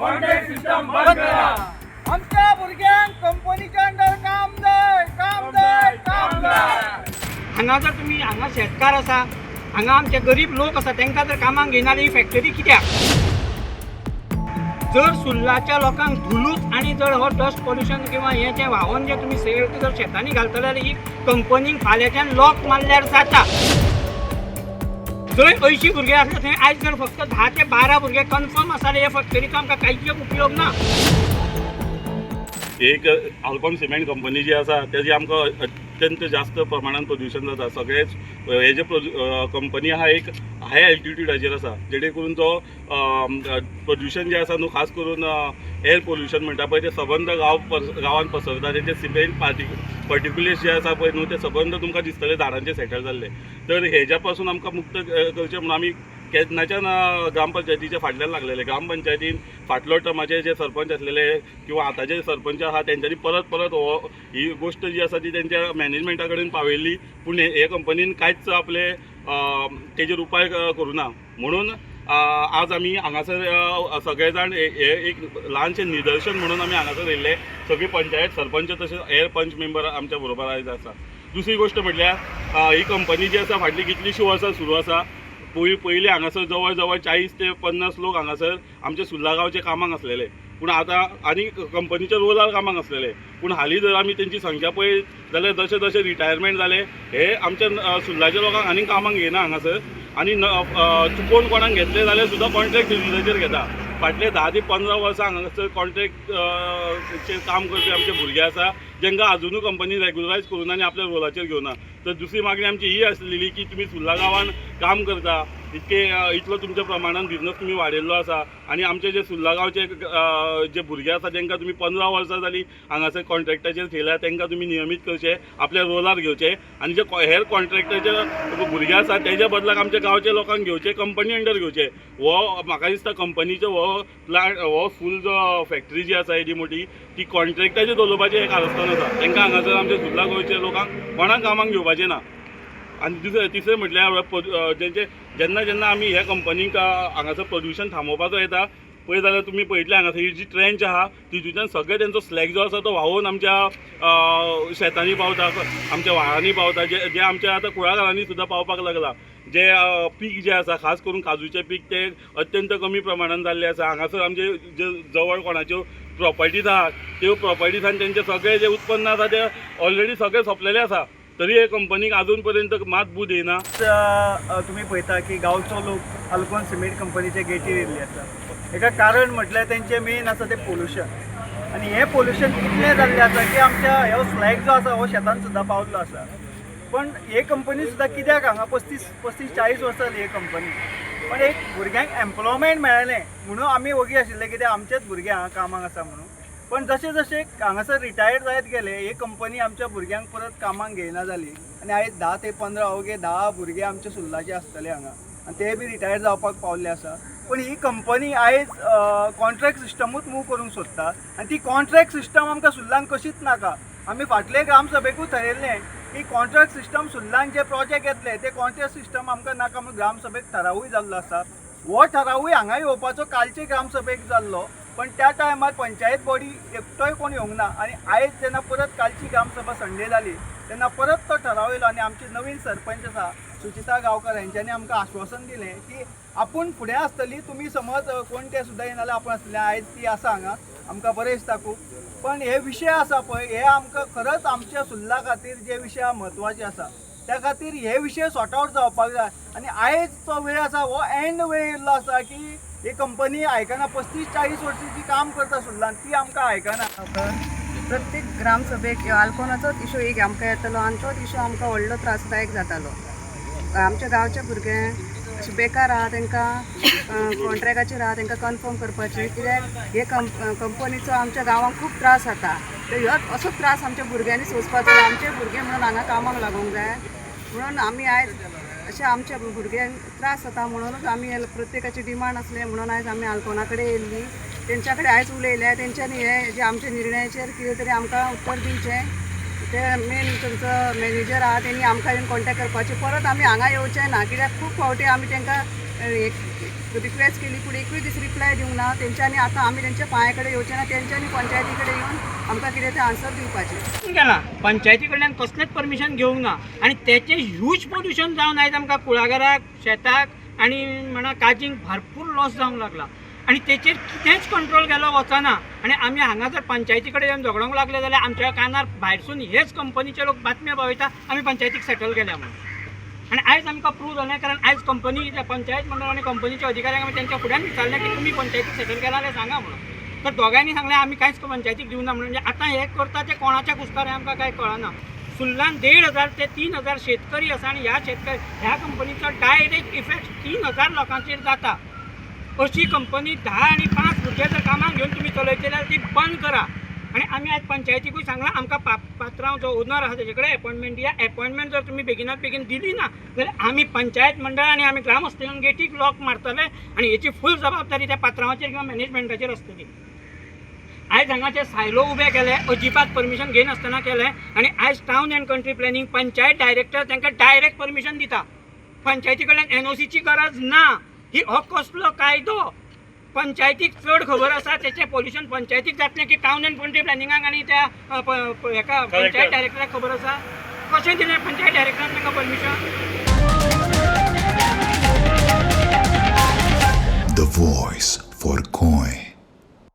Contract system बंद करा. आमच्या भुरग्यांक कंपनीच्या अंडर काम जाय, काम जाय, काम जाय. हांगा जर तुम्ही हांगा शेतकार आसा, हांगा आमचे गरीब लोक आसा, तांकां जर कामाक घेनाली ही फॅक्टरी कित्याक? जर सुर्लाच्या लोकांक धुलूच आणि जर हो डस्ट पॉल्युशन किंवा हे जे व्हांवून जे तुम्ही सेट जर शेतांनी घालतले जाल्यार ही कंपनीक फाल्यांच्यान लॉक मारल्यार जाता. जंय 80 भुरगे आसले थंय आयज जर फक्त 10 ते 12 भुरगे कन्फर्म आसले हे फॅक्टरीचो आमकां कांयच उपयोग ना. एक अल्कॉन सिमेंट कंपनी जी आसा तेजी आमकां अत्यंत जास्त प्रमाणात प्रदूषण जाता. सगळेच हे जे कंपनी आहा एक हाय एल्टिट्यूडाचेर आसा, जेणे करून तो प्रदूषण जे आसा न्हू खास करून एअर पोल्युशन म्हणटा पळय ते सबंद गांवांत पसरता. तेचे सिमेंट पर्टिक्युलेट्स जे आसा पळय न्हू ते सबंद तुमकां दिसतले झाडांचे सेटल जाल्ले. तर हेज्या पासून आमकां मुक्त करचें म्हणून आमी केन्नाच्यान ग्रामपंचायतीचे फाटल्यान लागलेले. ग्रामपंचायतीन फाटलो टर्माचे जे सरपंच आसलेले किंवा आतांचे सरपंच आहा तेंच्यांनी परत हो ही गोष्ट जी आसा ती तेंच्या मॅनेजमेंटा कडेन पावयल्ली, पूण हे कंपनीन कांयच आपले तेजेर उपाय करूना. म्हणून आज आमी हांगासर सगळे जाण हे एक ल्हानशें निदर्शन म्हणून आमी हांगासर येयल्ले. सगळी पंचायत सरपंच तशेंच हेर पंच मेंबर आमच्या बरोबर आयज आसा. दुसरी गोश्ट म्हटल्यार ही कंपनी जी आसा फाटलीं कितलींशीं वर्सां सुरू आसा. पयलीं हांगासर जवळ जवळ 40 ते 50 लोक हांगासर आमचे सुर्ला गांवचे कामाक आसलेले, पूण आतां आनी कंपनीच्या रोलार कामाक आसलेले. पूण हालीं जर आमी तेंची संख्या पळयत जाल्यार जशें जशें रिटायरमेंट जाले हे आमच्या सुर्लाच्या लोकांक आनीक कामाक घेयना हांगासर. आनी चुकोवन कोणाक घेतले जाल्यार सुद्दां कॉन्ट्रॅक्ट बेजिसाचेर घेता. फाटले 10 ते 15 वर्सां हांगासर कॉन्ट्रॅक्टचेर काम करपी आमचे भुरगे आसा जेंकां अजुनूय कंपनी रेग्युलरायज करूना आनी आपल्या रोलाचेर घेवना. तर दुसरी मागणी आमची ही आसलेली की तुमी सुर्ला गांवांत काम करता इतलो तुमच्या प्रमाणात बिझनस तुम्ही वाडयल्लो आसा आनी आमचे जे सुर्ला गांवचे जे भुरगे आसा जेंकां तुमी 15 वर्सां जालीं हांगासर कॉन्ट्रॅक्टाचेर ठेयल्या तेंकां तुमी नियमीत करचे, आपल्या रोलार घेवचे. आनी जे हेर कॉन्ट्रॅक्टाचे भुरगे आसा तेज्या बदलाक आमच्या गांवच्या लोकांक घेवचे, कंपनी अंडर घेवचे. हो म्हाका दिसता कंपनीचो हो प्लांट हो फूल जो फॅक्टरी जी आसा एडी मोठी ती कॉन्ट्रॅक्टाचेर दवरपाचें एक कारस्थान आसा. तेंकां हांगासर आमच्या सुर्ला गोंयच्या लोकांक कोणाक कामाक घेवपाचें ना. आनी तिसरें म्हटल्यार जेन्ना जेन्ना आमी ह्या कंपनीक हांगासर प्रदूषण थांबोवपाचो येता पळय जाल्यार तुमी पळयतले हांगासर ही जी ट्रेंच आहा तितूंतल्यान सगळे तेंचो स्लॅग जो आसा तो व्हांवून आमच्या शेतांनी पावता, आमच्या व्हाळांनी पावता, जे आमच्या आतां कुळागरांनी सुद्दां पावपाक लागला. जे पीक जे आसा खास करून काजूचे पीक ते अत्यंत कमी प्रमाणात जाल्ले आसा. हांगासर आमचे जे जवळ कोणाच्यो प्रॉपर्टीज आहा त्यो प्रॉपर्टीजान तेंचे सगळे जे उत्पन्न आसा ते ऑलरेडी सगळे सोंपलेले आसा. तरी हे कंपनीक अजून पर्यंत मात बूद येना. तुम्ही पळयता की गांवचो लोक अल्कॉन सिमेंट कंपनीच्या गेटीर येयल्ले आसा. हेका कारण म्हटल्यार तेंचे मेन आसा ते पोल्युशन. आनी हे पोल्युशन इतलें जाल्लें आसा की आमच्या हो स्लॅग जो आसा हो शेतान सुद्दां पावल्लो आसा. पण हे कंपनी सुद्दां कित्याक हांगा 35-40 वर्सां जाली हे कंपनी, पण एक भुरग्यांक एम्प्लॉयमेंट मेळ्ळें म्हणून आमी वगी आशिल्ले कित्याक आमचेच भुरगे हांगा कामाक आसा म्हणून. पण जशें जशें हांगासर रिटायर्ड जायत गेले ही कंपनी आमच्या भुरग्यांक परत कामाक घेयना जाली. आनी आयज 10 ते 15 अवघे 10 भुरगे आमचे सुर्लाचे आसतले हांगा आनी ते बी रिटायर जावपाक पावल्ले आसा. पण ही कंपनी आयज कॉन्ट्रॅक्ट सिस्टमूच मूव करूंक सोदता आनी ती कॉन्ट्रॅक्ट सिस्टम आमकां सुर्लांक कशीच नाका. आमी फाटले ग्रामसभेकूच थारायल्लें की कॉन्ट्रॅक्ट सिस्टम सुर्लांक जे प्रोजेक्ट येतले ते कॉन्ट्रॅक्ट सिस्टम आमकां नाका म्हणून ग्रामसभेक थारावूय जाल्लो आसा. हो थारावूय हांगा येवपाचो कालचे ग्रामसभेक जाल्लो, पण त्या टायमार पंचायत बॉडी एकटोय कोण येवंक ना. आनी आयज जेन्ना परत कालची ग्रामसभा संडे जाली तेन्ना परत तो थाराव येयलो आनी आमची नवीन सरपंच आसा सुचिता गांवकर हेंच्यांनी आमकां आश्वासन दिलें की आपूण फुडें आसतली, तुमी समज कोण ते सुद्दां येना जाल्यार आपूण आसतलें. आयज ती आसा हांगा, आमकां बरें दिसता खूब. पण हे विशय आसा पळय हे आमकां खरंच आमच्या सुर्ला खातीर जे विशय म्हत्वाचे आसा त्या खातीर हे विशय सॉर्ट आउट जावपाक जाय. आनी आयजचो वेळ आसा हो एंड वेळ येयल्लो आसा की ही कंपनी आयकना. 35-40 वर्सांची काम करता सुर्लांत ती आमकां आयकना. प्रत्येक ग्रामसभेक अल्कोनाचोच इशू एक आमकां येतलो आनी तोच इशू आमकां व्हडलो त्रासदायक जातालो. आमच्या गांवचे भुरगे अशे बेकार आहा तांकां कॉन्ट्रॅक्टाचेर आहा तांकां कन्फर्म करपाचें, कित्याक हे कंपनीचो आमच्या गांवांक खूब त्रास जाता. ह्योच असो त्रास आमच्या भुरग्यांनी सोंसपाचो. आमचे भुरगे म्हणून हांगा कामाक लागूंक जाय म्हणून आमी आयज अशें आमच्या भुरग्यांक त्रास जाता म्हणूनच आमी प्रत्येकाची डिमांड आसले म्हणून आयज आमी अल्कोना कडेन येयल्ली. तेंच्या कडेन आयज उलयल्या तेंच्यांनी हे जे आमच्या निर्णयाचेर कितें तरी आमकां उत्तर दिवचें. ते मेन तुमचो मॅनेजर आहा तेणी आमकां येवन कॉन्टॅक्ट करपाचें. परत आमी हांगा येवचें ना कित्याक खूब फावटी आमी तांकां रिक्वेस्ट केली पूण एकूय दीस रिप्लाय दिवंक ना तेंच्यांनी आतां आमी तेंच्या पांया कडेन येवचें ना तेंच्यांनी पंचायती कडेन येवन आमकां कितें तें आन्सर दिवपाचें गेला पंचायती कडल्यान कसलेंच परमिशन घेवंक ना आनी तेचें ह्यूज पोल्युशन जावन आयज आमकां कुळागराक शेताक आनी म्हणा काजींक भरपूर लॉस जावंक लागला आनी तेचेर कितेंच कंट्रोल केलो वचना आनी आमी हांगा जर पंचायती कडेन येवन झगडोंक लागले जाल्यार आमच्या कानार भायरसून हेच कंपनीचे लोक बातम्या पावयता आमी पंचायतीक सेटल केल्या म्हणून आनी आयज आमकां प्रूव जालें कारण आयज कंपनी पंचायत मंडळ आनी कंपनीच्या अधिकाऱ्यांक आमी तेंच्या फुड्यान विचारलें की तुमी पंचायतीक सेटल केला जाल्यार सांगा म्हणून तर दोगांयनी सांगलें आमी कांयच पंचायतीक दिवना म्हणून म्हणजे आतां हे करता ते कोणाच्या कुस्तारे आमकां कांय कळना सुल्लान 1,500 ते 3,000 शेतकरी आसा आनी ह्या कंपनीचो डायरेक्ट इफेक्ट 3,000 लोकांचेर जाता अशी कंपनी 10 आनी 5 भुरगे जर कामाक घेवन तुमी चलयतले जाल्यार ती बंद करा आनी आमी आयज पंचायतीकूय सांगलां आमकां पात्रांव जो ओनर आसा तेजे कडेन अपॉइंटमेंट दिया अपॉइंटमेंट जर तुमी बेगिनात बेगीन दिली ना जाल्यार आमी पंचायत मंडळ आनी आमी ग्रामस्थ येवन गेटीक लॉक मारतले आनी हेची फूल जबाबदारी त्या पात्रांवाचेर किंवा मॅनेजमेंटाचेर आसतली आयज हांगाचे सायलो उबे केले अजिबात परमिशन घेनासतना केले आनी आयज town end country planning panchayat director तांकां डायरेक्ट परमिशन दिता पंचायती कडल्यान NOCची गरज ना ही हो कसलो कायदो पंचायतीक चड खबर आसा तेचें पोल्युशन पंचायतीक जातलें की टावन एंड कंट्री प्लॅनिंगाक आनी त्या हेका पंचायत डायरेक्टराक खबर आसा कशें दिलें पंचायत डायरेक्टरान तांकां permission The voice for Goy.